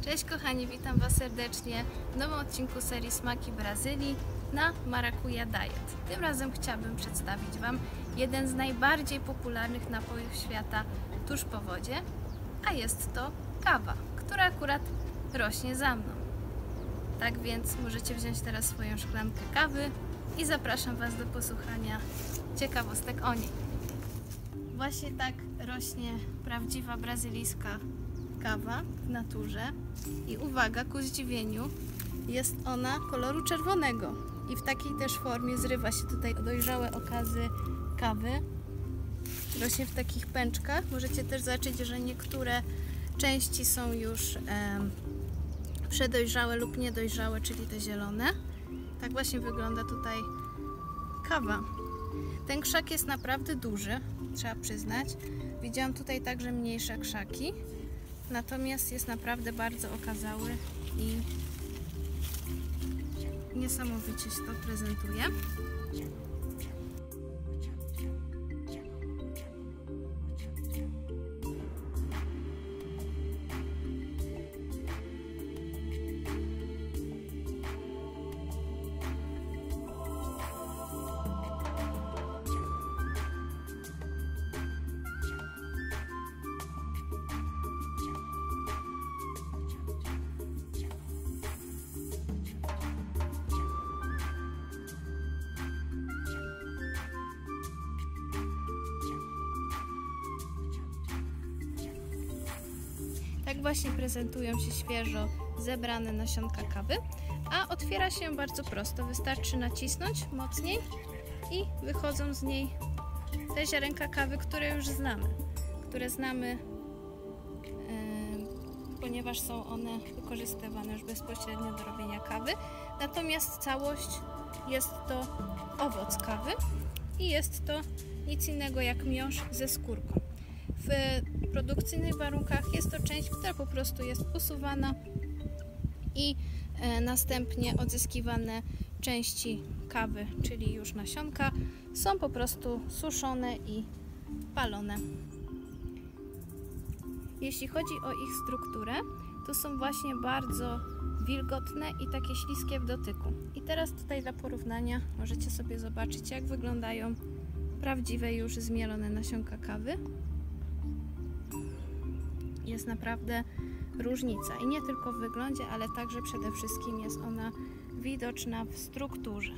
Cześć kochani, witam Was serdecznie w nowym odcinku serii Smaki Brazylii na Maracuja Diet. Tym razem chciałabym przedstawić Wam jeden z najbardziej popularnych napojów świata tuż po wodzie, a jest to kawa, która akurat rośnie za mną. Tak więc możecie wziąć teraz swoją szklankę kawy i zapraszam Was do posłuchania ciekawostek o niej. Właśnie tak rośnie prawdziwa brazylijska kawa w naturze i uwaga, ku zdziwieniu jest ona koloru czerwonego i w takiej też formie zrywa się tutaj dojrzałe okazy kawy. Rośnie w takich pęczkach. Możecie też zobaczyć, że niektóre części są już przedojrzałe lub niedojrzałe, czyli te zielone. Tak właśnie wygląda tutaj kawa. Ten krzak jest naprawdę duży, trzeba przyznać. Widziałam tutaj także mniejsze krzaki. Natomiast jest naprawdę bardzo okazały i niesamowicie się to prezentuje. Tak właśnie prezentują się świeżo zebrane nasionka kawy, a otwiera się bardzo prosto. Wystarczy nacisnąć mocniej i wychodzą z niej te ziarenka kawy, które już znamy. Ponieważ są one wykorzystywane już bezpośrednio do robienia kawy. Natomiast całość jest to owoc kawy i jest to nic innego jak miąższ ze skórką. W produkcyjnych warunkach jest to część, która po prostu jest usuwana i następnie odzyskiwane części kawy, czyli już nasionka, są po prostu suszone i palone. Jeśli chodzi o ich strukturę, to są właśnie bardzo wilgotne i takie śliskie w dotyku. I teraz tutaj dla porównania możecie sobie zobaczyć, jak wyglądają prawdziwe już zmielone nasionka kawy. Jest naprawdę różnica i nie tylko w wyglądzie, ale także przede wszystkim jest ona widoczna w strukturze.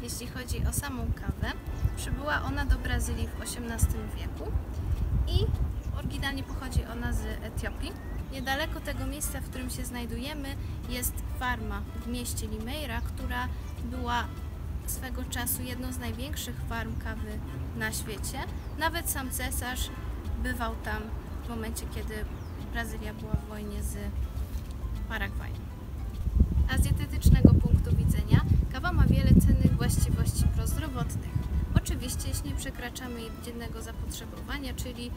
Jeśli chodzi o samą kawę, przybyła ona do Brazylii w XVIII wieku i oryginalnie pochodzi ona z Etiopii. Niedaleko tego miejsca, w którym się znajdujemy, jest farma w mieście Limeira, która była swego czasu jedną z największych farm kawy na świecie. Nawet sam cesarz bywał tam w momencie, kiedy Brazylia była w wojnie z Paragwajem. A z dietetycznego punktu widzenia kawa ma wiele cennych właściwości prozdrowotnych. Oczywiście, jeśli nie przekraczamy jej dziennego zapotrzebowania, czyli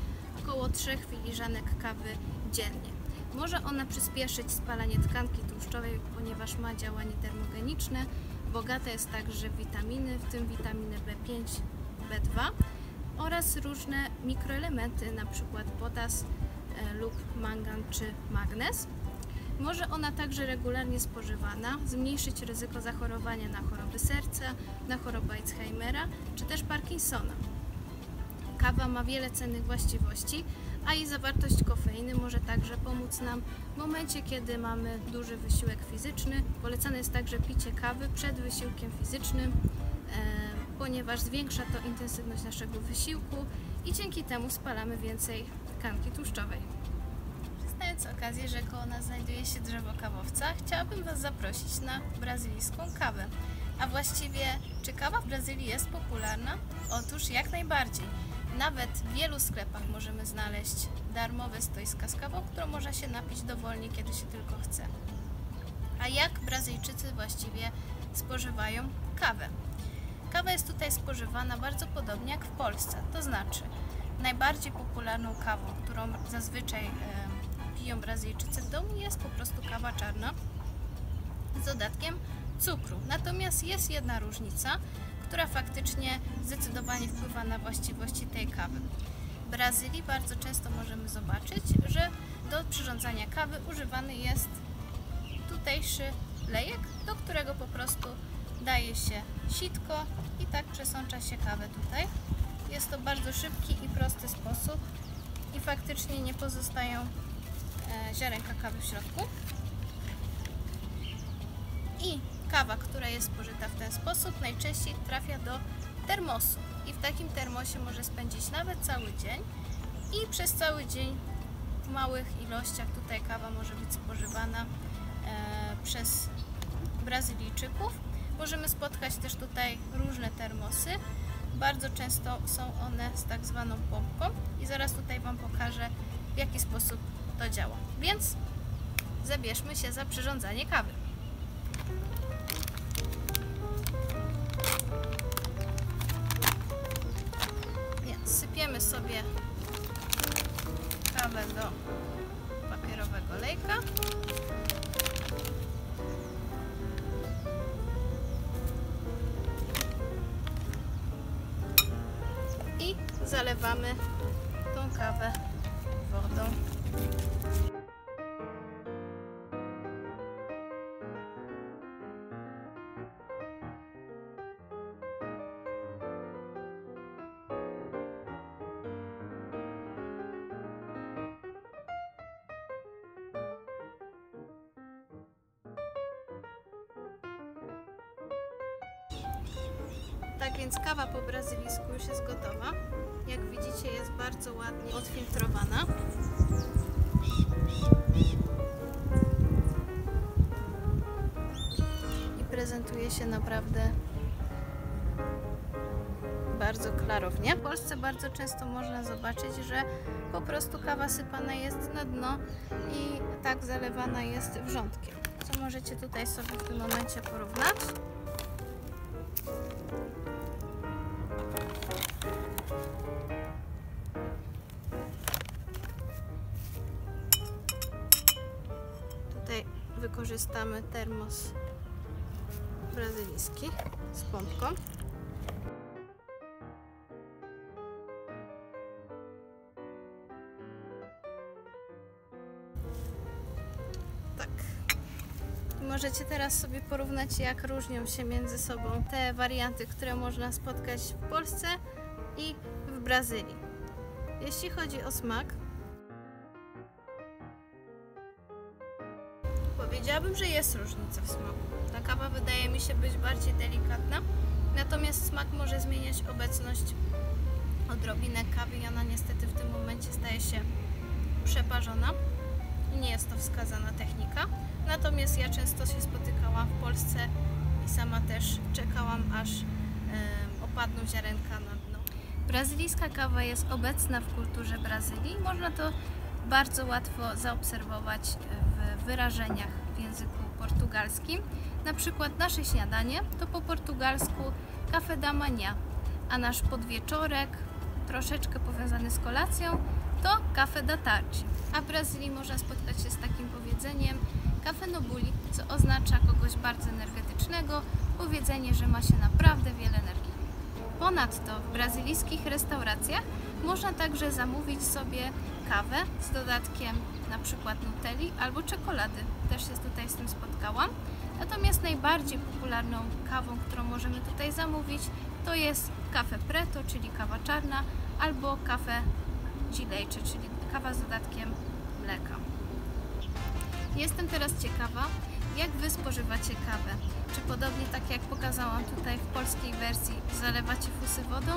około 3 filiżanek kawy dziennie. Może ona przyspieszyć spalanie tkanki tłuszczowej, ponieważ ma działanie termogeniczne. Bogata jest także w witaminy, w tym witaminy B5, B2. oraz różne mikroelementy, np. potas lub mangan czy magnez. Może ona także regularnie spożywana zmniejszyć ryzyko zachorowania na choroby serca, na chorobę Alzheimera czy też Parkinsona. Kawa ma wiele cennych właściwości, a jej zawartość kofeiny może także pomóc nam w momencie, kiedy mamy duży wysiłek fizyczny. Polecane jest także picie kawy przed wysiłkiem fizycznym, ponieważ zwiększa to intensywność naszego wysiłku i dzięki temu spalamy więcej tkanki tłuszczowej. Znając okazję, że koło nas znajduje się drzewo kawowca, chciałabym Was zaprosić na brazylijską kawę. A właściwie, czy kawa w Brazylii jest popularna? Otóż jak najbardziej. Nawet w wielu sklepach możemy znaleźć darmowe stoiska z kawą, którą można się napić dowolnie, kiedy się tylko chce. A jak Brazylijczycy właściwie spożywają kawę? Kawa jest tutaj spożywana bardzo podobnie jak w Polsce, to znaczy najbardziej popularną kawą, którą zazwyczaj piją Brazylijczycy w domu, jest po prostu kawa czarna z dodatkiem cukru. Natomiast jest jedna różnica, która faktycznie zdecydowanie wpływa na właściwości tej kawy. W Brazylii bardzo często możemy zobaczyć, że do przyrządzania kawy używany jest tutejszy lejek, do którego po prostu daje się sitko i tak przesącza się kawę tutaj. Jest to bardzo szybki i prosty sposób i faktycznie nie pozostają ziarenka kawy w środku. I kawa, która jest spożyta w ten sposób, najczęściej trafia do termosu i w takim termosie może spędzić nawet cały dzień i przez cały dzień w małych ilościach tutaj kawa może być spożywana przez Brazylijczyków. Możemy spotkać też tutaj różne termosy. Bardzo często są one z tak zwaną pompką i zaraz tutaj Wam pokażę, w jaki sposób to działa. Więc zabierzmy się za przyrządzanie kawy. Więc sypiemy sobie kawę do papierowego lejka. I zalewamy tą kawę wodą. Tak więc kawa po brazylijsku już jest gotowa. Jak widzicie, jest bardzo ładnie odfiltrowana. I prezentuje się naprawdę bardzo klarownie. W Polsce bardzo często można zobaczyć, że po prostu kawa sypana jest na dno i tak zalewana jest wrzątkiem. Co możecie tutaj sobie w tym momencie porównać. Tutaj wykorzystamy termos brazylijski z pompką. Tak. Możecie teraz sobie porównać, jak różnią się między sobą te warianty, które można spotkać w Polsce i w Brazylii. Jeśli chodzi o smak, powiedziałabym, że jest różnica w smaku. Ta kawa wydaje mi się być bardziej delikatna, natomiast smak może zmieniać obecność odrobinę kawy i ona niestety w tym momencie staje się przeparzona. Nie jest to wskazana technika, natomiast ja często się spotykałam w Polsce i sama też czekałam, aż opadną ziarenka na dno. Brazylijska kawa jest obecna w kulturze Brazylii. Można to bardzo łatwo zaobserwować w wyrażeniach w języku portugalskim. Na przykład nasze śniadanie to po portugalsku café da manhã, a nasz podwieczorek, troszeczkę powiązany z kolacją, to café da tarde. A w Brazylii można spotkać się z takim powiedzeniem café no bully, co oznacza kogoś bardzo energetycznego, powiedzenie, że ma się naprawdę wiele energii. Ponadto w brazylijskich restauracjach można także zamówić sobie kawę z dodatkiem na przykład nutelli albo czekolady. Też się tutaj z tym spotkałam. Natomiast najbardziej popularną kawą, którą możemy tutaj zamówić, to jest kafe preto, czyli kawa czarna, albo kafe de leite, czyli kawa z dodatkiem mleka. Jestem teraz ciekawa, jak Wy spożywacie kawę. Czy podobnie tak jak pokazałam tutaj w polskiej wersji, zalewacie fusy wodą,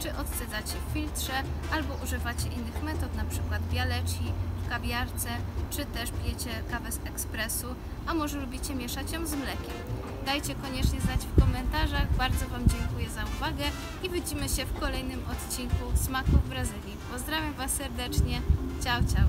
czy odcedzacie w filtrze, albo używacie innych metod, na przykład bialeci, w kawiarce, czy też pijecie kawę z ekspresu, a może lubicie mieszać ją z mlekiem. Dajcie koniecznie znać w komentarzach. Bardzo Wam dziękuję za uwagę i widzimy się w kolejnym odcinku Smaków Brazylii. Pozdrawiam Was serdecznie. Ciao, ciao.